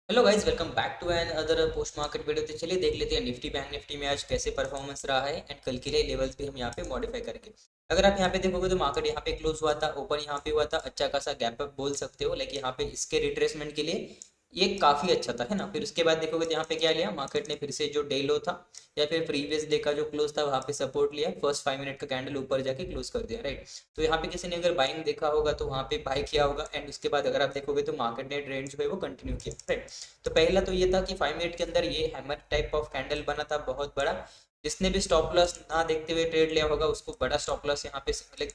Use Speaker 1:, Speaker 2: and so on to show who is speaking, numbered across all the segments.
Speaker 1: Hello guys, welcome back to another post market video. तो चलिए देख लेते हैं निफ्टी बैंक निफ्टी में आज कैसे परफॉर्मेंस रहा है एंड कल के लिए लेवल्स भी हम यहाँ पे मॉडिफाई करके। अगर आप यहाँ पे देखोगे तो मार्केट यहाँ पे क्लोज हुआ था, ओपन यहाँ पे हुआ था, अच्छा खासा गैप अप बोल सकते हो। लाइक यहाँ पे इसके रिट्रेसमेंट के लिए ये काफ़ी अच्छा था, है ना। फिर उसके बाद देखोगे तो यहाँ पे क्या लिया मार्केट ने, फिर से जो डे लो था या फिर प्रीवियस डे का जो क्लोज था वहाँ पे सपोर्ट लिया, फर्स्ट 5 मिनट का कैंडल ऊपर जाके क्लोज कर दिया, राइट। तो यहाँ पे किसी ने अगर बाइंग देखा होगा तो वहाँ पे बाय किया होगा एंड उसके बाद अगर आप देखोगे तो मार्केट ने ट्रेंड जो है वो कंटिन्यू किया, राइट। तो पहला तो ये था कि 5 मिनट के अंदर ये हैमर टाइप ऑफ कैंडल बना था बहुत बड़ा। जिसने भी स्टॉप लॉस ना देखते हुए ट्रेड लिया होगा उसको बड़ा स्टॉप लॉस यहाँ पे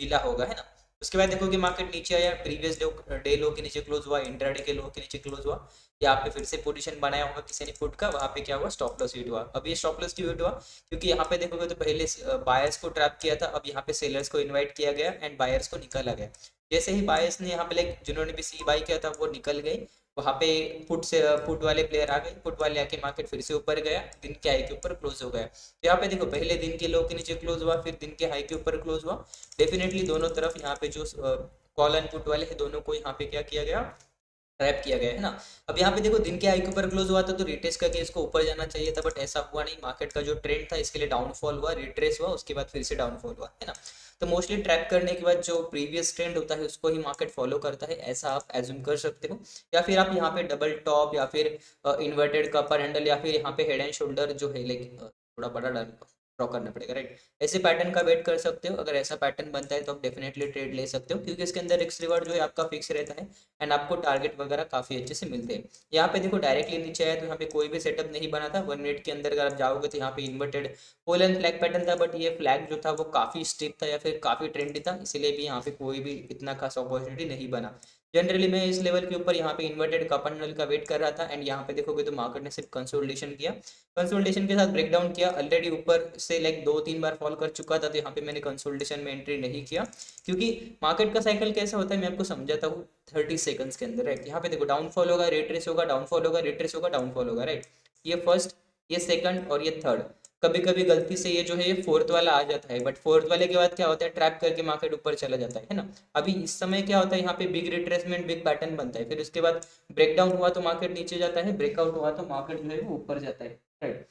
Speaker 1: मिला होगा, है ना। उसके बाद देखो कि मार्केट नीचे आया, प्रीवियस डे लो के नीचे क्लोज हुआ, इंट्राडे के लो के नीचे क्लोज हुआ। यहाँ पे फिर से पोजीशन बनाया होगा किसी ने पुट का, वहाँ पे क्या हुआ, स्टॉप लॉस हिट हुआ। अब ये स्टॉप लॉस क्यों हिट हुआ, क्योंकि यहाँ पे देखोगे तो पहले बायर्स को ट्रैप किया था, अब यहाँ पे सेलर्स को इन्वाइट किया गया एंड बायर्स को निकाला गया। जैसे ही बायर्स ने यहाँ पे लाइक जिन्होंने भी सी बाई किया था वो निकल गए, वहाँ पे पुट वाले प्लेयर आ गए, पुट वाले आके मार्केट फिर से ऊपर गया, दिन के हाई के ऊपर क्लोज हो गया। तो यहाँ पे देखो पहले दिन के लो के नीचे क्लोज हुआ, फिर दिन के हाई के ऊपर क्लोज हुआ। डेफिनेटली दोनों तरफ यहाँ पे जो कॉल एंड पुट वाले हैं दोनों को यहाँ पे क्या किया गया, ट्रैप किया गया, है ना। अब यहाँ पे देखो दिन के हाई के ऊपर क्लोज हुआ था तो रिट्रेस करके इसको ऊपर जाना चाहिए था, बट ऐसा हुआ नहीं। मार्केट का जो ट्रेंड था इसके लिए डाउनफॉल हुआ, रिट्रेस हुआ, उसके बाद फिर से डाउनफॉल हुआ, है ना। तो मोस्टली ट्रैप करने के बाद जो प्रीवियस ट्रेंड होता है उसको ही मार्केट फॉलो करता है, ऐसा आप एज्यूम कर सकते हो। या फिर आप यहाँ पे डबल टॉप या फिर इन्वर्टेड कपर हैंडल या फिर यहाँ पे हेड एंड शोल्डर जो है लाइक थोड़ा बड़ा ड्रॉ करना पड़ेगा, राइट। ऐसे पैटर्न का वेट कर सकते हो। अगर ऐसा पैटर्न बनता है तो आप डेफिनेटली ट्रेड ले सकते हो, क्योंकि इसके अंदर रिस्क रिवार्ड जो है आपका फिक्स रहता है एंड आपको टारगेट वगैरह काफ़ी अच्छे से मिलते हैं। यहाँ पे देखो डायरेक्टली नीचे आया तो यहाँ पे कोई भी सेटअप नहीं बना था। 1 मिनट के अंदर अगर आप जाओगे तो यहाँ पे inverted pole and flag pattern था, बट ये फ्लैग जो था वो काफ़ी स्टिफ था या फिर काफ़ी ट्रेंडी था, इसीलिए भी यहाँ पे कोई भी इतना खास अपॉर्चुनिटी नहीं बना। जनरली मैं इस लेवल के ऊपर यहाँ पे इन्वर्टेड कप एंड नल का वेट कर रहा था एंड यहाँ पे देखोगे तो मार्केट ने सिर्फ कंसोलिडेशन किया, कंसोलिडेशन के साथ ब्रेकडाउन किया। ऑलरेडी ऊपर से लाइक 2-3 बार फॉल कर चुका था, तो यहाँ पे मैंने कंसोलिडेशन में एंट्री नहीं किया, क्योंकि मार्केट का साइकिल कैसा होता है मैं आपको समझाता हूँ 30 सेकंड्स के अंदर, राइट। यहाँ पे देखो डाउनफॉल होगा, रिट्रेस होगा, डाउनफॉल होगा, रिट्रेस होगा, डाउनफॉल होगा, राइट। ये फर्स्ट, ये सेकंड और ये थर्ड। कभी कभी गलती से ये जो है ये फोर्थ वाला आ जाता है, बट फोर्थ वाले के बाद क्या होता है, ट्रैप करके मार्केट ऊपर चला जाता है ना। अभी इस समय क्या होता है, यहाँ पे बिग रिट्रेसमेंट बिग पैटर्न बनता है, फिर उसके बाद ब्रेकडाउन हुआ तो मार्केट नीचे जाता है, ब्रेकआउट हुआ तो मार्केट जो है वो ऊपर जाता है, राइट।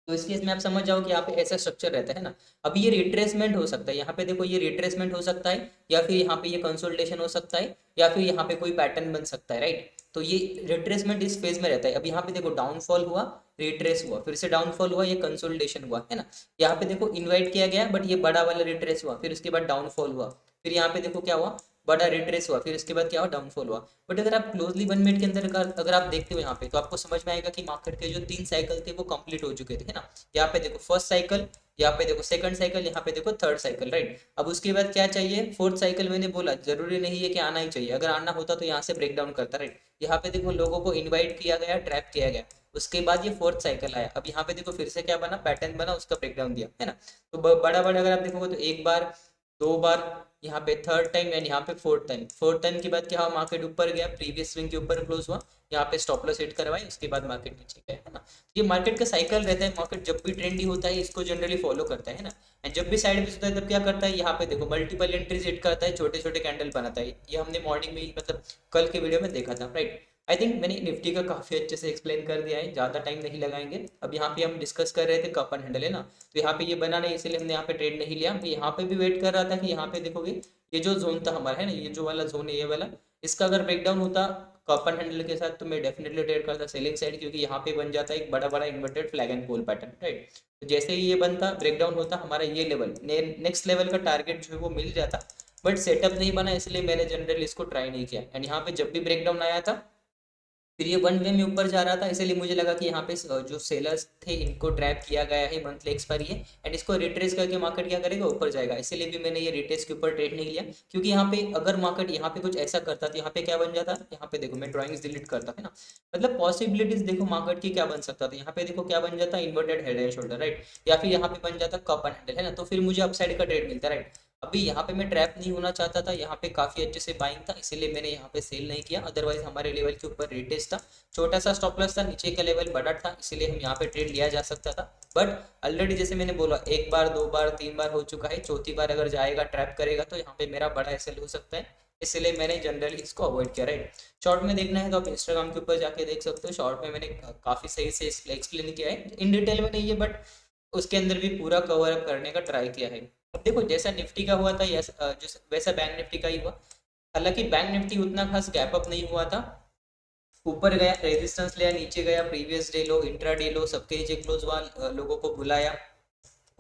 Speaker 1: तो इस केस में आप समझ जाओ कि यहाँ पे ऐसा स्ट्रक्चर रहता है ना। अब ये रिट्रेसमेंट हो सकता है, यहाँ पे देखो ये रिट्रेसमेंट हो सकता है, या फिर यहाँ पे ये कंसोलिडेशन हो सकता है, या फिर यहाँ पे कोई पैटर्न बन सकता है, राइट। तो ये रिट्रेसमेंट इस फेज में रहता है। अब यहाँ पे देखो डाउनफॉल हुआ, रिट्रेस हुआ, फिर से डाउनफॉल हुआ, ये कंसोलिडेशन हुआ, है ना। यहाँ पे देखो इन्वाइट किया गया बट ये बड़ा वाला रिट्रेस हुआ, फिर उसके बाद डाउनफॉल हुआ, फिर यहाँ पे देखो क्या हुआ, बड़ा रिट्रेस हुआ, फिर उसके बाद क्या हुआ, डाउनफॉल हुआ। बट अगर आप क्लोजली 1 मिनट के अंदर अगर आप देखते हो यहाँ पे तो आपको समझ में आएगा कि मार्केट के जो 3 साइकिल थे वो कंप्लीट हो चुके थे, है ना। यहाँ पे देखो फर्स्ट साइकिल, यहाँ पे देखो सेकंड साइकिल, यहाँ पे देखो थर्ड साइकिल, राइट। अब उसके बाद क्या चाहिए, फोर्थ साइकिल। मैंने बोला जरूरी नहीं है कि आना ही चाहिए, अगर आना होता तो यहाँ से ब्रेक डाउन करता, राइट। यहाँ पे देखो लोगों को इन्वाइट किया गया, ट्रैप किया गया, उसके बाद ये फोर्थ साइकिल आया। अब यहाँ पे देखो फिर से क्या बना, पैटर्न बना, उसका ब्रेकडाउन दिया, है ना। तो बड़ा बड़ा अगर आप देखोगे तो एक बार, 2 बार, यहाँ पे थर्ड टाइम एंड यहाँ पे फोर्थ टाइम के बाद क्या हुआ, मार्केट ऊपर गया, प्रीवियस स्विंग के ऊपर क्लोज हुआ, यहाँ पे स्टॉप लॉस हिट करवाई, उसके बाद मार्केट नीचे गया, है ना। ये मार्केट का साइकिल रहता है, मार्केट जब भी ट्रेंडी होता है इसको जनरली फॉलो करता है ना। एंड जब भी साइड में होता है तब क्या करता है, यहाँ पे देखो मल्टीपल एंट्रीज हिट करता है, छोटे छोटे कैंडल बनाता है। ये हमने मॉर्निंग में मतलब कल के वीडियो में देखा था, राइट। आई थिंक मैंने निफ्टी का काफ़ी अच्छे से एक्सप्लेन कर दिया है, ज़्यादा टाइम नहीं लगाएंगे। अब यहाँ पे हम डिस्कस कर रहे थे कप एंड हैंडल, है ना। तो यहाँ पे ये बना नहीं इसलिए हमने यहाँ पे ट्रेड नहीं लिया। मैं यहाँ पे भी वेट कर रहा था कि यहाँ पे देखोगे ये जो जोन था हमारा, है ना, ये जो वाला जोन है ये वाला, इसका अगर ब्रेकडाउन होता कप एंड हैंडल के साथ तो मैं डेफिनेटली ट्रेड करता सेलिंग साइड, क्योंकि यहाँ पे बन जाता है एक बड़ा बड़ा inverted flag and pole pattern, right. तो जैसे ही ये बनता ब्रेकडाउन होता हमारा ये लेवल, नेक्स्ट लेवल का टारगेट जो है वो मिल जाता, बट सेटअप नहीं बना इसलिए मैंने जनरली इसको ट्राई नहीं किया। एंड यहाँ पे जब भी ब्रेकडाउन आया था फिर ये वन वे में ऊपर जा रहा था, इसलिए मुझे लगा कि यहाँ पे जो सेलर्स थे इनको ट्रैप किया गया है, मंथली एक्सपायरी है एंड इसको रिट्रेस करके मार्केट क्या करेगा, ऊपर जाएगा। इसीलिए भी मैंने ये रिट्रेस के ऊपर ट्रेड नहीं लिया, क्योंकि यहाँ पे अगर मार्केट यहाँ पे कुछ ऐसा करता तो यहाँ पे क्या बन जाता, यहाँ पे देखो मैं ड्राइंग्स डिलीट करता है ना। मतलब पॉसिबिलिटीज देखो मार्केट की क्या बन सकता था, यहाँ पे देखो क्या बन जाता, inverted head and shoulder, right. या फिर यहाँ पे बन जाता कप एंड हैंडल, है ना, तो फिर मुझे अपसाइड का ट्रेड मिलता, राइट। अभी यहाँ पे मैं ट्रैप नहीं होना चाहता था, यहाँ पे काफ़ी अच्छे से बाइंग था, इसीलिए मैंने यहाँ पे सेल नहीं किया। अदरवाइज हमारे लेवल के ऊपर रिटेस्ट था, छोटा सा स्टॉप लॉस था, नीचे का लेवल बड़ा था, इसीलिए हम यहाँ पे ट्रेड लिया जा सकता था। बट ऑलरेडी जैसे मैंने बोला, एक बार, दो बार, तीन बार हो चुका है, चौथी बार अगर जाएगा ट्रैप करेगा तो यहाँ पे मेरा बड़ा एसएल हो सकता है, इसलिए मैंने जनरली इसको अवॉइड किया, राइट। शॉर्ट में देखना है तो आप इंस्टाग्राम के ऊपर जाके देख सकते हो, शॉर्ट में मैंने काफ़ी सही से एक्सप्लेन किया है, इन डिटेल में नहीं है बट उसके अंदर भी पूरा कवर अप करने का ट्राई किया है। अब देखो जैसा निफ्टी का हुआ था वैसा बैंक निफ्टी का ही हुआ। हालांकि बैंक निफ्टी उतना खास गैप अप नहीं हुआ था, ऊपर गया, रेजिस्टेंस लिया, नीचे गया, प्रीवियस डे लो, इंट्रा डे लो, सबके नीचे क्लोज हुआ, लोगों को बुलाया,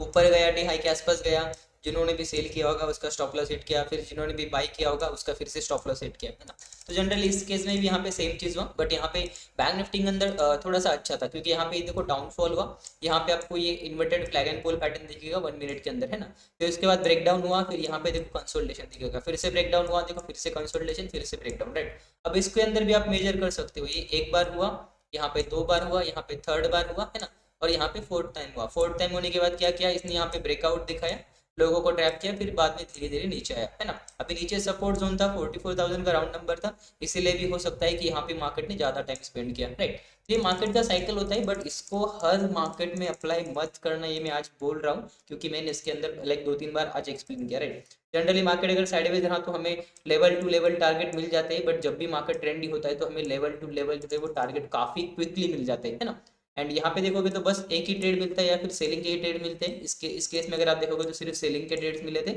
Speaker 1: ऊपर गया, डे हाई के आसपास गया, जिन्होंने भी सेल किया होगा उसका स्टॉप लॉस हिट किया, फिर जिन्होंने भी बाई किया होगा उसका फिर से स्टॉप लॉस हिट किया, है ना। तो जनरली इस केस में भी यहाँ पे सेम चीज़ हुआ, बट यहाँ पे बैंक निफ्टी के अंदर थोड़ा सा अच्छा था, क्योंकि यहाँ पे देखो डाउनफॉल हुआ, यहाँ पे आपको ये inverted flag and pole pattern दिखेगा 1 मिनट के अंदर, है ना। फिर उसके बाद ब्रेकडाउन हुआ, फिर यहाँ पे देखो कंसोलिडेशन दिखेगा, फिर से ब्रेकडाउन हुआ, देखो फिर से कंसोलिडेशन, फिर से ब्रेकडाउन, राइट। अब इसके अंदर भी आप मेजर कर सकते हो, ये एक बार हुआ, यहाँ पे दो बार हुआ, यहाँ पे थर्ड बार हुआ, है ना, और यहाँ पे फोर्थ टाइम हुआ। फोर्थ टाइम होने के बाद क्या किया इसने, यहाँ पे ब्रेकआउट दिखाया, लोगों को ट्रैप किया, फिर बाद में धीरे धीरे नीचे आया, है ना। अभी नीचे सपोर्ट जोन था, 44,000 का राउंड नंबर था, इसीलिए भी हो सकता है कि यहाँ पे मार्केट ने ज़्यादा टाइम स्पेंड किया, राइट। तो ये मार्केट का साइकिल होता है, बट इसको हर मार्केट में अप्लाई मत करना, ये मैं आज बोल रहा हूँ, क्योंकि मैंने इसके अंदर लाइक 2-3 बार आज एक्सप्लेन किया, राइट। जनरली मार्केट अगर साइडवेज रहा तो हमें लेवल टू लेवल टारगेट मिल जाते हैं, बट जब भी मार्केट ट्रेंडी होता है तो हमें लेवल टू लेवल जो है वो टारगेट काफ़ी क्विकली मिल जाते हैं, है ना। एंड यहाँ पे देखोगे तो बस एक ही ट्रेड मिलता है, या फिर सेलिंग के ही ट्रेड मिलते हैं, इस केस में अगर आप देखोगे तो सिर्फ सेलिंग के ट्रेड्स मिले थे।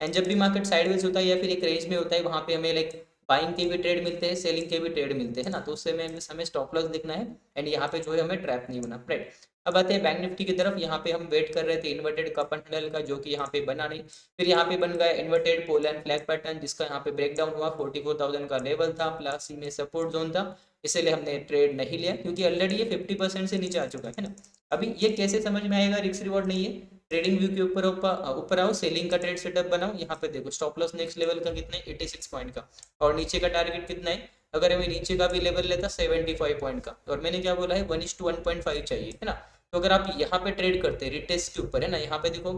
Speaker 1: एंड जब भी मार्केट साइडवेज होता है या फिर एक रेंज में होता है, वहाँ पे हमें लाइक बाइंग के भी ट्रेड मिलते हैं, सेलिंग के भी ट्रेड मिलते हैं, ना। तो उससे हमें स्टॉप लॉस देखना है, एंड यहाँ पे जो है हमें ट्रैप नहीं होना, राइट। अब आते हैं बैंक निफ्टी की तरफ। यहाँ पे हम वेट कर रहे थे इन्वर्टेड कप एंड हैंडल का, जो कि यहाँ पे बना नहीं, फिर यहाँ पे बन गया inverted pole and flag pattern, जिसका यहाँ पे ब्रेकडाउन हुआ, 44,000 का लेवल था, प्लस में सपोर्ट जोन था, इसीलिए हमने ट्रेड नहीं लिया, क्योंकि ऑलरेडी ये 50% से नीचे आ चुका है ना। अभी ये कैसे समझ में आएगा, रिस्क रिवॉर्ड नहीं है। ट्रेडिंग व्यू के ऊपर ऊपर आओ, सेलिंग का ट्रेड सेटअप बनाओ, यहाँ पे देखो स्टॉप लॉस नेक्स्ट लेवल का कितना है, 86 पॉइंट का, और नीचे का टारगेट कितना है, अगर हमें नीचे का भी लेवल लेता 75 पॉइंट का, और मैंने क्या बोला है 1:1.5 चाहिए, है ना। तो अगर आप यहाँ पे ट्रेड करते रिटेस्ट के ऊपर, है ना, यहाँ पे देखो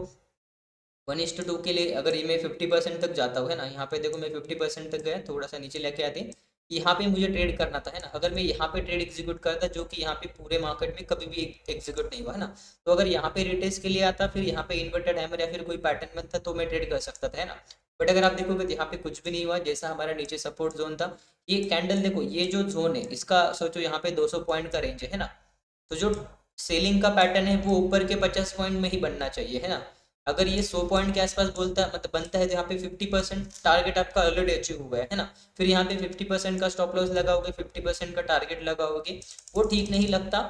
Speaker 1: 1:2 के लिए अगर ये मैं 50% तक जाता हूँ, है ना, यहाँ पे देखो मैं 50% तक गया, थोड़ा सा नीचे लेके आते हैं, यहाँ पे मुझे ट्रेड करना था, है ना। अगर मैं यहाँ पे ट्रेड एग्जीक्यूट करता, जो कि यहाँ पे पूरे मार्केट में कभी भी एग्जीक्यूट नहीं हुआ, है ना, तो अगर यहाँ पे रिटेस्ट के लिए आता, फिर यहाँ पे इन्वर्टेड हैमर या फिर कोई पैटर्न बनता, तो मैं ट्रेड कर सकता था, है ना। बट अगर आप देखोगे तो यहाँ पे कुछ भी नहीं हुआ, जैसा हमारा नीचे सपोर्ट जोन था, ये कैंडल देखो, ये जो जोन है इसका सोचो यहाँ पे 200 पॉइंट का रेंज है ना। तो जो सेलिंग का पैटर्न है वो ऊपर के 50 पॉइंट में ही बनना चाहिए, है ना। अगर ये 100 पॉइंट के आसपास बोलता है मतलब बनता है, तो यहाँ पे 50% टारगेट आपका ऑलरेडी अचीव हुआ है ना। फिर यहाँ पे 50% का स्टॉप लॉस लगाओगे, 50% का टारगेट लगाओगे, वो ठीक नहीं लगता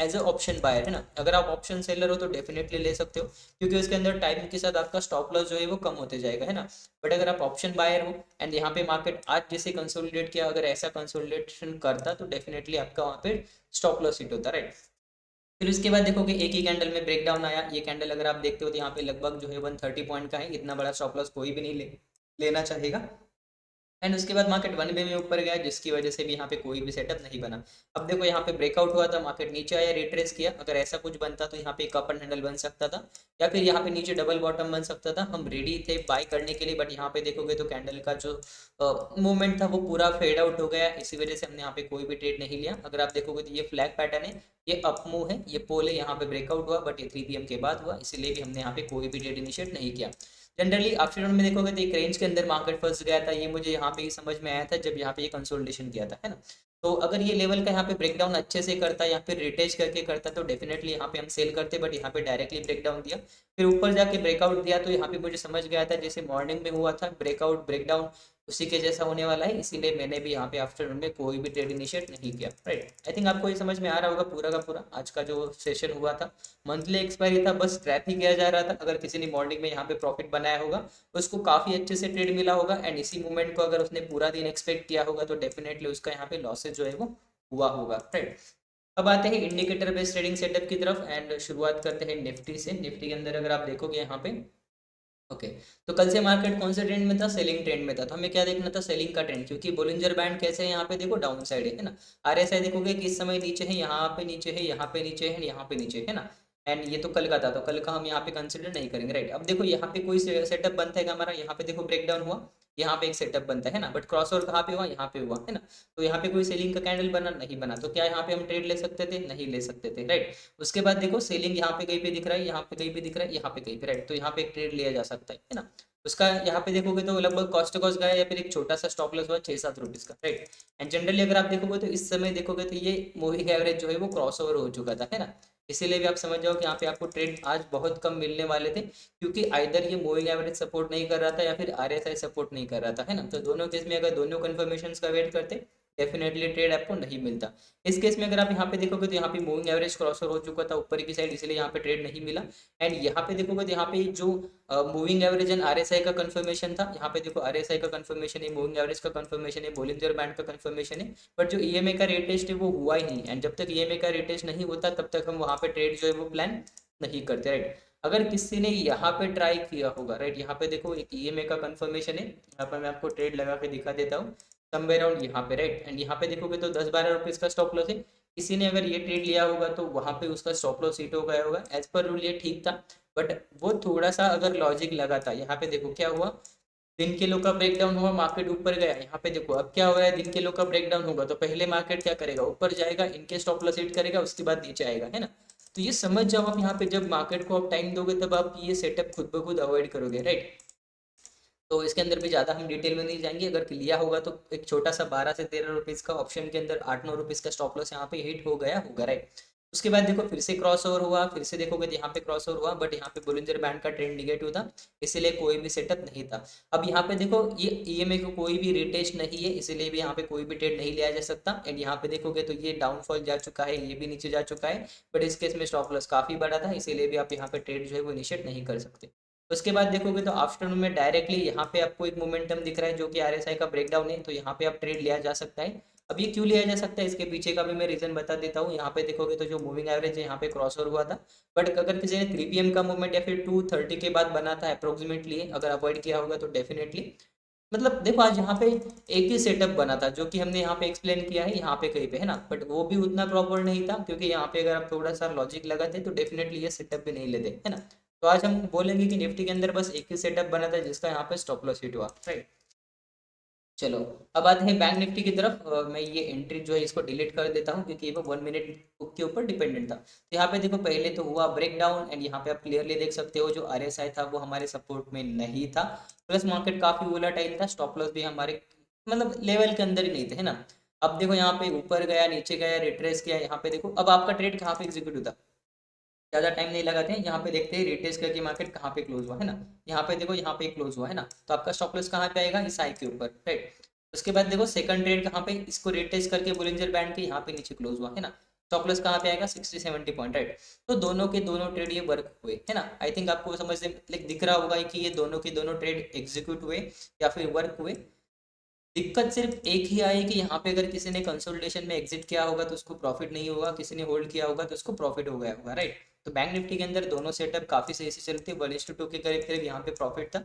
Speaker 1: एज अ ऑप्शन बायर, है ना। अगर आप ऑप्शन सेलर हो तो डेफिनेटली ले सकते हो, क्योंकि उसके अंदर टाइम के साथ आपका स्टॉप लॉस जो है वो कम होते जाएगा, है ना। बट अगर आप ऑप्शन बायर हो एंड यहाँ पे मार्केट आज जैसे कंसोलिडेट किया, अगर ऐसा कंसोलिडेशन करता तो डेफिनेटली आपका वहाँ पे स्टॉप लॉस हिट होता, राइट। फिर उसके बाद देखोगे एक ही कैंडल में ब्रेकडाउन आया, ये कैंडल अगर आप देखते हो तो यहाँ पे लगभग जो है 130 पॉइंट का है, इतना बड़ा स्टॉप लॉस कोई भी नहीं लेना चाहेगा। एंड उसके बाद मार्केट 1 वे में ऊपर गया, जिसकी वजह से भी यहाँ पे कोई भी सेटअप नहीं बना। अब देखो यहाँ पे ब्रेकआउट हुआ था, मार्केट नीचे आया, रिट्रेस किया, अगर ऐसा कुछ बनता तो यहाँ पे एक अप एंड हैंडल बन सकता था, या फिर यहाँ पे नीचे डबल बॉटम बन सकता था, हम रेडी थे बाय करने के लिए। बट यहाँ पे देखोगे तो कैंडल का जो मूवमेंट था वो पूरा फेड आउट हो गया, इसी वजह से हमने यहाँ पे कोई भी ट्रेड नहीं लिया। अगर आप देखोगे तो ये फ्लैग पैटर्न है, ये अप मूव है, ये पोल है, यहाँ पे ब्रेकआउट हुआ, बट ये 3 PM के बाद हुआ, इसीलिए भी हमने यहाँ पे कोई भी ट्रेड इनिशिएट नहीं किया। जनरली आफ्टरनून में देखोगे तो एक रेंज के अंदर मार्केट फंस गया था, ये मुझे यहाँ पे ही समझ में आया था जब यहाँ पे ये कंसोलिडेशन किया था, है ना। तो अगर ये लेवल का यहाँ पे ब्रेकडाउन अच्छे से करता या फिर रिटेज करके करता तो डेफिनेटली यहाँ पे हम सेल करते, बट यहाँ पे डायरेक्टली ब्रेकडाउन दिया, फिर ऊपर जाके ब्रेकआउट दिया, तो यहाँ पे मुझे समझ गया था जैसे मॉर्निंग में हुआ था ब्रेकआउट ब्रेकडाउन, उसी के जैसा होने वाला है, इसीलिए मैंने भी यहाँ पे आफ्टरनून में कोई भी ट्रेड इनिशिएट नहीं किया, राइट। आई थिंक आपको ये समझ में आ रहा होगा पूरा का पूरा आज का जो सेशन हुआ था। मंथली एक्सपायरी था, बस ट्रैप ही किया जा रहा था। अगर किसी ने मॉर्निंग में यहाँ पे प्रॉफिट बनाया होगा, उसको काफ़ी अच्छे से ट्रेड मिला होगा, एंड इसी मूवमेंट को अगर उसने पूरा दिन एक्सपेक्ट किया होगा तो डेफिनेटली उसका यहाँ पे लॉसेज जो है वो हुआ होगा, राइट। अब आते हैं इंडिकेटर बेस्ड ट्रेडिंग सेटअप की तरफ, एंड शुरुआत करते हैं निफ्टी से। निफ्टी के अंदर अगर आप देखोगे यहाँ पे ओके, तो कल से मार्केट कौन से ट्रेंड में था, सेलिंग ट्रेंड में था, तो हमें क्या देखना था, सेलिंग का ट्रेंड, क्योंकि बोलिंजर बैंड कैसे है यहाँ पे देखो डाउन साइड है ना। आरएसआई देखोगे किस समय नीचे है, यहाँ पे नीचे है, यहाँ पे नीचे है, यहाँ पे नीचे है ना। एंड ये तो कल का था, तो कल का हम यहाँ पे कंसिडर नहीं करेंगे, राइट। अब देखो यहाँ पे कोई सेटअप बनता है कि हमारा, यहाँ पे देखो ब्रेकडाउन हुआ, यहाँ पे एक सेटअप बनता है ना, बट क्रॉसओवर कहाँ पे हुआ, यहाँ पे हुआ है ना। तो यहाँ पे कोई सेलिंग का कैंडल बना नहीं बना, तो क्या यहाँ पे हम ट्रेड ले सकते थे, नहीं ले सकते थे, राइट। उसके बाद देखो सेलिंग यहाँ पे कहीं पे दिख रहा है, यहाँ पे कहीं पे दिख रहा है, यहाँ पे कहीं पे, राइट। तो यहाँ पे एक ट्रेड लिया जा सकता है ना। उसका यहाँ पे देखोगे तो लगभग कॉस्ट टू कॉस्ट गया, या फिर एक छोटा सा स्टॉप लॉस हुआ 6-7 रुपीज का, राइट। एंड जनरली अगर आप देखोगे तो इस समय देखोगे तो ये मूविंग एवरेज जो है वो क्रॉस ओवर हो चुका था, है ना। इसीलिए भी आप समझ जाओ कि यहाँ पे आपको ट्रेड आज बहुत कम मिलने वाले थे, क्योंकि आइदर ये मूविंग एवरेज सपोर्ट नहीं कर रहा था या फिर आरएसआई सपोर्ट नहीं कर रहा था, है ना। तो दोनों केस में अगर दोनों कन्फर्मेशन का वेट करते, डेफिनेटली ट्रेड आपको नहीं मिलता। इस केस में अगर आप यहाँ पे देखोगे तो यहाँ पे मूविंग एवरेज क्रॉस ओवर हो चुका था ऊपर की साइड, इसलिए यहाँ पे ट्रेड नहीं मिला। एंड यहाँ पे देखोगे तो यहाँ पे जो मूविंग एवरेज एंड आरएसआई का कंफर्मेशन था, यहाँ पे देखो आरएसआई का कंफर्मेशन है, मूविंग एवरेज का कंफर्मेशन है, बोलिंजर बैंड का कंफर्मेशन है, बट जो ईएमए का रेट टेस्ट है वो हुआ ही नहीं। एंड जब तक ईएमए का रेट टेस्ट नहीं होता तब तक हम वहाँ पे ट्रेड जो है वो प्लान नहीं करते, राइट। अगर किसी ने यहाँ पे ट्राई किया होगा, राइट, यहाँ पे देखो एक ईएमए का कंफर्मेशन है, यहाँ पे मैं आपको ट्रेड लगा के दिखा देता हूँ, समवेयर अराउंड यहाँ पे, राइट। एंड यहाँ पे देखोगे तो 10-12 रुपीज का स्टॉप लॉस है। किसी ने अगर ये ट्रेड लिया होगा तो वहाँ पे उसका स्टॉप लॉस हिट हो गया होगा, एज पर रूल ये ठीक था, बट वो थोड़ा सा अगर लॉजिक लगा था। यहाँ पे देखो क्या हुआ, दिन के लो का ब्रेकडाउन हुआ, मार्केट ऊपर गया। यहाँ पे देखो अब क्या हो रहा है, दिन के लो का ब्रेकडाउन होगा तो पहले मार्केट क्या करेगा, ऊपर जाएगा, इनके स्टॉप लॉस हिट करेगा, उसके बाद नीचे आएगा, है ना। तो ये समझ जाओ आप, यहाँ पे जब मार्केट को आप टाइम दोगे तब आप ये सेटअप खुद ब खुद अवॉइड करोगे, राइट। तो इसके अंदर भी ज़्यादा हम डिटेल में नहीं जाएंगे। अगर लिया होगा तो एक छोटा सा 12 से 13 रुपीज़ का ऑप्शन के अंदर 8-9 रुपीज़ का स्टॉप लॉस यहाँ पे हिट हो गया होगा, राइट। उसके बाद देखो फिर से क्रॉस ओवर हुआ, फिर से देखोगे तो यहाँ पे क्रॉस ओवर हुआ, बट यहाँ पे बोलिंजर बैंड का ट्रेंड निगेटिव था, इसीलिए कोई भी सेटअप नहीं था। अब यहाँ पे देखो ये ईएमए को कोई भी रिटेस्ट नहीं है, इसीलिए भी यहाँ पे कोई भी ट्रेड नहीं लिया जा सकता। एंड यहाँ पे देखोगे तो ये डाउनफॉल जा चुका है, ये भी नीचे जा चुका है, बट इस केस में स्टॉप लॉस काफ़ी बड़ा था, इसीलिए भी आप यहाँ पे ट्रेड जो है वो इनिशिएट नहीं कर सकते। उसके बाद देखोगे तो आफ्टरनून में डायरेक्टली यहाँ पे आपको एक मोमेंटम दिख रहा है जो कि आरएसआई का ब्रेकडाउन है, तो यहाँ पे आप ट्रेड लिया जा सकता है। अब ये क्यों लिया जा सकता है, इसके पीछे का भी मैं रीजन बता देता हूँ। यहाँ पे देखोगे तो जो मूविंग एवरेज है यहाँ पे क्रॉस ओवर हुआ था, बट अगर किसी ने 3 PM का मूवमेंट या फिर 2:30 के बाद बना था अप्रोक्सीमेटली, अगर अवॉइड किया होगा तो डेफिनेटली, मतलब देखो आज यहाँ पे एक ही सेटअप बना था जो कि हमने यहाँ पे एक्सप्लेन किया है यहाँ पे कहीं पे, है ना, बट वो भी उतना प्रॉपर नहीं था, क्योंकि यहाँ पे अगर आप थोड़ा सा लॉजिक लगाते तो डेफिनेटली ये सेटअप भी नहीं लेते, है ना। तो आज हम बोलेंगे कि निफ्टी के अंदर बस एक ही सेटअप बना था जिसका यहाँ पे स्टॉप लॉस हिट हुआ, राइट। चलो, अब आते हैं बैंक निफ्टी की तरफ। मैं ये एंट्री जो है इसको डिलीट कर देता हूँ, क्योंकि वो 1 मिनट के ऊपर डिपेंडेंट था। तो यहाँ पे देखो पहले तो हुआ ब्रेकडाउन, एंड यहाँ पे आप क्लियरली देख सकते हो जो आरएसआई था वो हमारे सपोर्ट में नहीं था, प्लस मार्केट काफी वोलेटाइल था, स्टॉप लॉस भी हमारे मतलब लेवल के अंदर ही नहीं थे, है ना। अब देखो यहाँ पे ऊपर गया, नीचे गया, रिट्रेस किया, यहाँ पे देखो अब आपका ट्रेड कहाँ पे एग्जीक्यूट होता, ज़्यादा टाइम नहीं लगाते हैं, यहाँ पे देखते हैं रिटेस्ट करके मार्केट कहाँ पे क्लोज हुआ, है ना। यहाँ पे देखो यहाँ पे क्लोज हुआ, है ना, तो आपका स्टॉप लॉस कहाँ पे आएगा, इस आई के ऊपर, राइट। उसके बाद देखो सेकंड ट्रेड कहाँ पे, इसको रिटेस्ट करके बोलिंजर बैंड के यहाँ पे नीचे क्लोज हुआ, है ना। स्टॉप लॉस कहाँ पे आएगा, 60-70 पॉइंट, राइट। तो दोनों के दोनों ट्रेड ये वर्क हुए, है ना। आई थिंक आपको समझ लाइक दिख रहा होगा कि ये दोनों के दोनों ट्रेड एग्जीक्यूट हुए या फिर वर्क हुए। दिक्कत सिर्फ एक ही आई कि यहाँ पे अगर किसी ने कंसोलिडेशन में एग्जिट किया होगा तो उसको प्रॉफिट नहीं होगा, किसी ने होल्ड किया होगा तो उसको प्रॉफिट हो गया होगा, राइट। तो बैंक निफ्टी के अंदर दोनों सेटअप काफी सही से चलते, 1:2 के करीब करीब यहाँ पे प्रॉफिट था।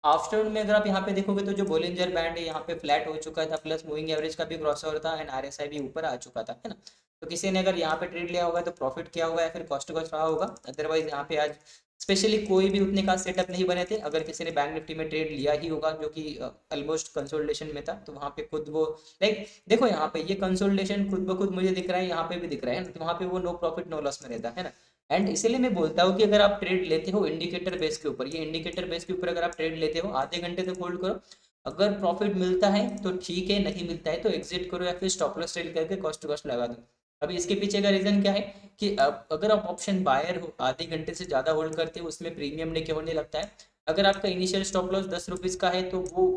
Speaker 1: आफ्टरनून में अगर आप यहाँ पे देखोगे तो जो बोलिंजर बैंड है यहाँ पे फ्लैट हो चुका था, प्लस मूविंग एवरेज का भी क्रॉस ओवर था, एंड आरएसआई भी ऊपर आ चुका था, है ना। तो किसी ने अगर यहाँ पे ट्रेड लिया होगा तो प्रॉफिट किया होगा या फिर कॉस्ट टू कॉस्ट रहा होगा, अदरवाइज यहाँ पे आज स्पेशली कोई भी उतने खास सेटअप नहीं बने थे। अगर किसी ने बैंक निफ्टी में ट्रेड लिया ही होगा जो कि ऑलमोस्ट कंसोलिडेशन में था, तो वहाँ पे खुद वो लाइक देखो यहाँ पे ये कंसोलिडेशन खुद ब खुद मुझे दिख रहा है, यहाँ पे भी दिख रहा है ना, तो वहाँ पे वो नो प्रॉफिट नो लॉस में रहता है ना। एंड इसीलिए मैं बोलता हूँ कि अगर आप ट्रेड लेते हो इंडिकेटर बेस के ऊपर, ये इंडिकेटर बेस के ऊपर अगर आप ट्रेड लेते हो आधे घंटे तक होल्ड करो, अगर प्रॉफिट मिलता है तो ठीक है, नहीं मिलता है तो एग्जिट करो या फिर स्टॉप लॉस ट्रेड करके कॉस्ट टू कॉस्ट लगा दो। अभी इसके पीछे का रीजन क्या है कि अब अगर आप ऑप्शन बायर हो, आधे घंटे से ज़्यादा होल्ड करते हो, उसमें प्रीमियम नहीं होने लगता है। अगर आपका इनिशियल स्टॉप लॉस 10 रुपीज़ का है तो वो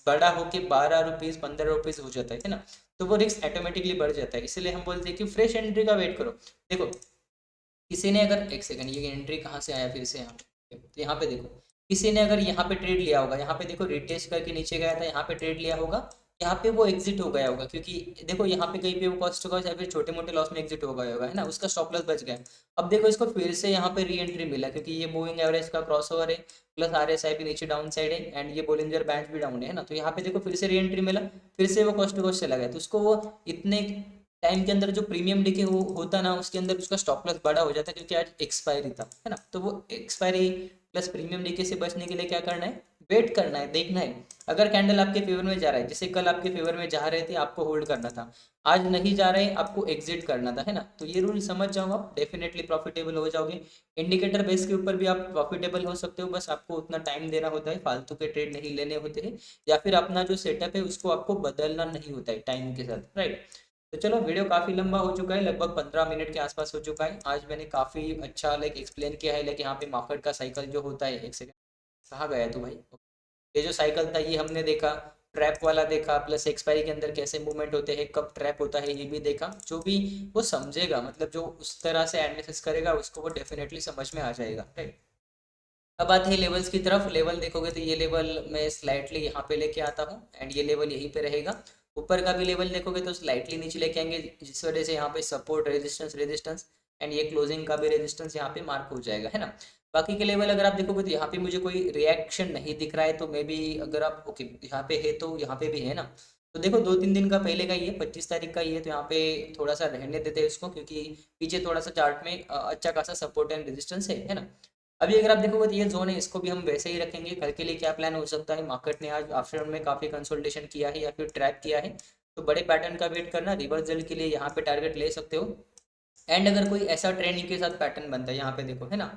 Speaker 1: बड़ा होके 12 रुपीज़ 15 रुपीज़ हो जाता है ना। तो वो रिस्क ऑटोमेटिकली बढ़ जाता है, इसलिए हम बोलते हैं कि फ्रेश एंट्री का वेट करो। देखो किसी ने अगर एक सेकंड, ये एंट्री कहाँ से आया फिर से यहाँ पे, तो यहाँ पे देखो किसी ने अगर यहाँ पे ट्रेड लिया होगा, यहाँ पे देखो रिटेस्ट करके नीचे गया था, यहाँ पे ट्रेड लिया होगा, यहाँ पे वो एग्जिट हो गया होगा, क्योंकि देखो यहाँ पे कहीं पे वो कॉस्ट कॉस्ट या फिर छोटे मोटे लॉस में एग्जिट हो गया होगा, है ना, उसका स्टॉप लॉस बच गया। अब देखो इसको फिर से यहाँ पे री एंट्री मिला, क्योंकि ये मूविंग एवरेज का क्रॉस ओवर है, प्लस आरएसआई भी नीचे डाउन साइड है, एंड ये बोलिंजर बैंड भी डाउन है ना। तो यहाँ पे देखो फिर से री एंट्री मिला, फिर से वो कॉस्ट टू कॉस्ट चला गया, तो उसको वो इतने टाइम के अंदर जो प्रीमियम डिके वो होता ना, उसके अंदर उसका स्टॉप लॉस बड़ा हो जाता है, क्योंकि आज एक्सपायरी था, है ना। तो वो एक्सपायरी प्लस प्रीमियम डिके से बचने के लिए क्या करना है, वेट करना है, देखना है। अगर कैंडल आपके फेवर में जा रहा है, जैसे कल आपके फेवर में जा रहे थे, आपको होल्ड करना था, आज नहीं जा रहे, आपको एग्जिट करना था, है ना। तो ये रूल समझ जाओ, आप डेफिनेटली प्रॉफिटेबल हो जाओगे। इंडिकेटर बेस के ऊपर भी आप प्रॉफिटेबल हो सकते हो, बस आपको उतना टाइम देना होता है, फालतू के ट्रेड नहीं लेने होते हैं, या फिर अपना जो सेटअप है उसको आपको बदलना नहीं होता है टाइम के साथ, राइट। तो चलो, वीडियो काफ़ी लंबा हो चुका है, लगभग 15 मिनट के आसपास हो चुका है। आज मैंने काफ़ी अच्छा लाइक एक्सप्लेन किया है, लाइक यहाँ पे मार्केट का साइकिल जो होता है, एक सेकंड, कहाँ गया तू भाई। ये जो साइकिल था ये हमने देखा, ट्रैप वाला देखा, प्लस एक्सपायरी के अंदर कैसे मूवमेंट होते हैं, कब ट्रैप होता है ये भी देखा। जो भी वो समझेगा, मतलब जो उस तरह से एनालिसिस करेगा उसको वो डेफिनेटली समझ में आ जाएगा, राइट। अब आते हैं लेवल्स की तरफ। लेवल देखोगे तो ये लेवल मैं स्लाइटली यहाँ पे लेके आता हूँ, एंड ये लेवल यहीं पे रहेगा। ऊपर का भी लेवल देखोगे तो स्लाइटली नीचे लेके आएंगे, जिस वजह से यहाँ पे सपोर्ट, रेजिस्टेंस, रेजिस्टेंस, एंड ये क्लोजिंग का भी रेजिस्टेंस यहाँ पे मार्क हो जाएगा, है ना। बाकी के लेवल अगर आप देखोगे तो यहाँ पे मुझे कोई रिएक्शन नहीं दिख रहा है, तो मे बी अगर आप ओके यहाँ पे है तो यहाँ पे भी है ना। तो देखो 2-3 दिन का पहले का ही है, 25 तारीख का ही है, तो यहाँ पे थोड़ा सा रहने देते हैं इसको, क्योंकि पीछे थोड़ा सा चार्ट में अच्छा खासा सपोर्ट एंड रेजिस्टेंस है ना। अभी अगर आप देखोगे तो ये जोन है, इसको भी हम वैसे ही रखेंगे। कल के लिए क्या प्लान हो सकता है, मार्केट ने आज आफ्टरनून में काफ़ी कंसोलिडेशन किया है या फिर ट्रैप किया है, तो बड़े पैटर्न का वेट करना, रिवर्सल के लिए यहाँ पे टारगेट ले सकते हो। एंड अगर कोई ऐसा ट्रेंड के साथ पैटर्न बनता है यहाँ पे देखो, है ना,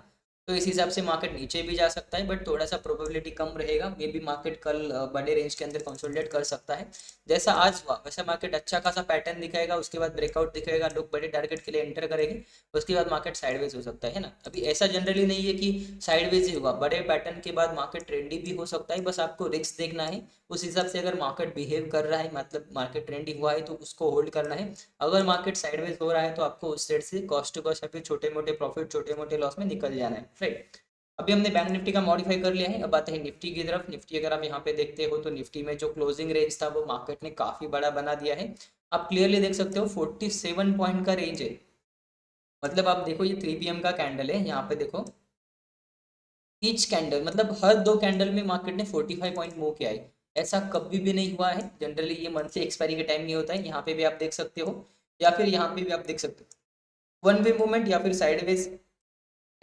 Speaker 1: तो इस हिसाब से मार्केट नीचे भी जा सकता है, बट थोड़ा सा प्रोबेबिलिटी कम रहेगा। मे बी मार्केट कल बड़े रेंज के अंदर कंसोलिडेट कर सकता है, जैसा आज हुआ वैसा मार्केट अच्छा खासा पैटर्न दिखाएगा, उसके बाद ब्रेकआउट दिखाएगा, लोग बड़े टारगेट के लिए एंटर करेंगे, उसके बाद मार्केट साइडवेज हो सकता है ना। अभी ऐसा जनरली नहीं है कि साइडवेज ही हुआ, बड़े पैटर्न के बाद मार्केट ट्रेंडी भी हो सकता है, बस आपको रिस्क देखना है। उस हिसाब से अगर मार्केट बिहेव कर रहा है, मतलब मार्केट ट्रेंडिंग हुआ है, तो उसको होल्ड करना है। अगर मार्केट साइडवेज हो रहा है तो आपको उस साइड से कॉस्ट टू कॉस्ट या फिर छोटे मोटे प्रॉफिट, छोटे मोटे लॉस में निकल जाना है, राइट। अभी हमने बैंक निफ्टी का मॉडिफाई कर लिया है, अब आते हैं निफ्टी की तरफ। निफ्टी अगर आप यहाँ पे देखते हो तो निफ्टी में जो क्लोजिंग रेंज था वो मार्केट ने काफी बड़ा बना दिया है। आप क्लियरली देख सकते हो 47 पॉइंट का रेंज है। मतलब आप देखो ये 3 PM का कैंडल है, यहाँ पे देखो ईच कैंडल, मतलब हर 2 कैंडल में मार्केट ने 45 पॉइंट मूव किया है। ऐसा कभी भी नहीं हुआ है, जनरली ये मंथली एक्सपायरी के टाइम नहीं होता है। यहाँ पे भी आप देख सकते हो, या फिर यहाँ पे भी आप देख सकते हो, वन वे मूवमेंट या फिर साइडवेज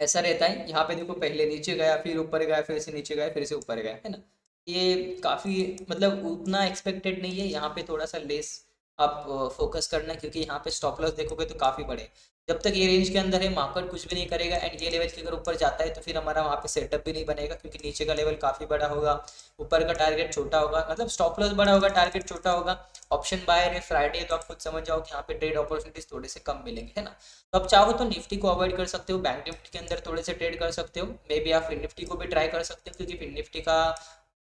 Speaker 1: ऐसा रहता है। यहाँ पे देखो पहले नीचे गया, फिर ऊपर गया, फिर से नीचे गया, फिर से ऊपर गया, है ना। ये काफ़ी मतलब उतना एक्सपेक्टेड नहीं है, यहाँ पे थोड़ा सा लेस आप फोकस करना, क्योंकि यहाँ पे स्टॉप लॉस देखोगे तो काफ़ी बड़े। जब तक ये रेंज के अंदर है मार्केट कुछ भी नहीं करेगा, एंड ये लेवल के अगर ऊपर जाता है तो फिर हमारा वहाँ पे सेटअप भी नहीं बनेगा, क्योंकि नीचे का लेवल काफ़ी बड़ा होगा, ऊपर का टारगेट छोटा होगा, मतलब स्टॉप लॉस बड़ा होगा, टारगेट छोटा होगा। ऑप्शन बायर है, फ्राइडे है, तो आप खुद समझ जाओ कि यहाँ पे ट्रेड अपॉर्चुनिटीज थोड़े से कम मिलेंगे, है ना। तो आप चाहो तो निफ्टी को अवॉइड कर सकते हो, बैंक निफ्टी के अंदर थोड़े से ट्रेड कर सकते हो, मे बी आप फिन निफ्टी को भी ट्राई कर सकते हो, क्योंकि फिन निफ्टी का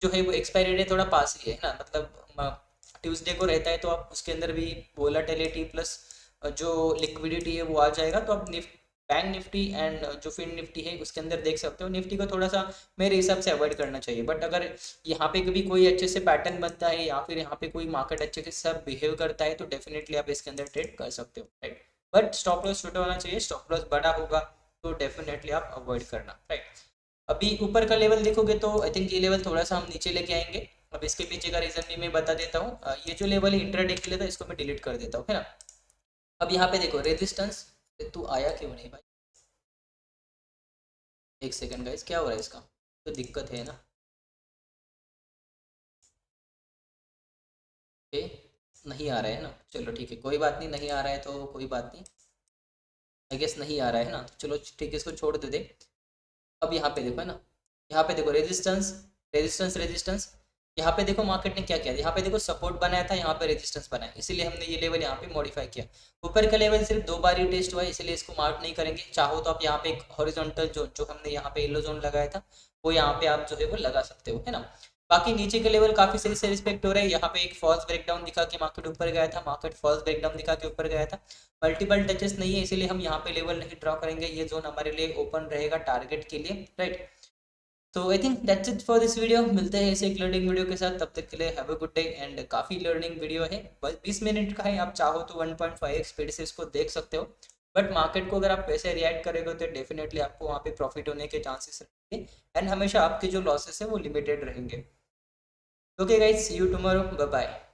Speaker 1: जो है वो एक्सपायरी डेट थोड़ा पास ही है ना, मतलब ट्यूसडे को रहता है, तो आप उसके अंदर भी वोलाटिलिटी प्लस जो लिक्विडिटी है वो आ जाएगा। तो आप बैंक निफ्टी एंड जो फिन निफ्टी है उसके अंदर देख सकते हो। निफ्टी को थोड़ा सा मेरे हिसाब से अवॉइड करना चाहिए, बट अगर यहाँ पे कभी कोई अच्छे से पैटर्न बनता है या फिर यहाँ पे कोई मार्केट अच्छे से सब बिहेव करता है तो डेफिनेटली आप इसके अंदर ट्रेड कर सकते हो, राइट। बट स्टॉप लॉस छोटा होना चाहिए, स्टॉप लॉस बड़ा होगा तो डेफिनेटली आप अवॉइड करना, राइट। अभी ऊपर का लेवल देखोगे तो आई थिंक ये लेवल थोड़ा सा हम नीचे लेके आएंगे। अब इसके पीछे का रीजन भी मैं बता देता हूँ। ये जो लेवल है इंट्राडे के लिए था, इसको मैं डिलीट कर देता हूँ, है ना। अब यहाँ पे देखो रेजिस्टेंस, तू आया क्यों नहीं भाई, एक सेकंड गाइस, क्या हो रहा है इसका, तो दिक्कत है ना। ओके, नहीं आ रहा है ना, चलो ठीक है, कोई बात नहीं, नहीं आ रहा है तो कोई बात नहीं। आई गेस नहीं आ रहा है ना, तो चलो ठीक है, इसको छोड़ दे दे। अब यहाँ पे देखो, है ना, यहाँ पे देखो रेजिस्टेंस, रेजिस्टेंस, रेजिस्टेंस। यहाँ पे देखो मार्केट ने क्या किया, यहाँ पे देखो सपोर्ट बनाया था, यहाँ पे रेजिस्टेंस बनाया, इसीलिए हमने ये लेवल यहाँ पे मॉडिफाई किया। ऊपर का लेवल सिर्फ 2 बार ही टेस्ट हुआ है, इसलिए इसको मार्क नहीं करेंगे। चाहो तो आप यहाँ पे एक हॉरिजॉन्टल जोन, जो हमने यहाँ पे येलो जोन लगाया था, वो यहाँ पे आप जो है वो लगा सकते हो, है ना। बाकी नीचे के लेवल काफी सही से रिस्पेक्ट हो रहा है। यहाँ पे एक फॉल्स ब्रेकडाउन दिखा के मार्केट ऊपर गया था, मार्केट फॉल्स ब्रेकडाउन दिखा के ऊपर गया था। मल्टीपल टचेस नहीं है, इसीलिए हम यहाँ पे लेवल नहीं ड्रॉ करेंगे, ये जोन हमारे लिए ओपन रहेगा टारगेट के लिए, राइट। तो I think that's it for this video. मिलते हैं ऐसे एक लर्निंग वीडियो के साथ, तब तक के लिए have a good day. And काफ़ी लर्निंग वीडियो है, बस 20 मिनट का है, आप चाहो तो 1.5x स्पीड से इसको देख सकते हो। बट मार्केट को अगर आप पैसे रिएक्ट करेंगे तो डेफिनेटली आपको वहाँ पे प्रॉफिट होने के चांसेस रहेंगे, एंड हमेशा आपके जो लॉसेस है वो लिमिटेड रहेंगे। Okay guys, see you tomorrow, bye bye.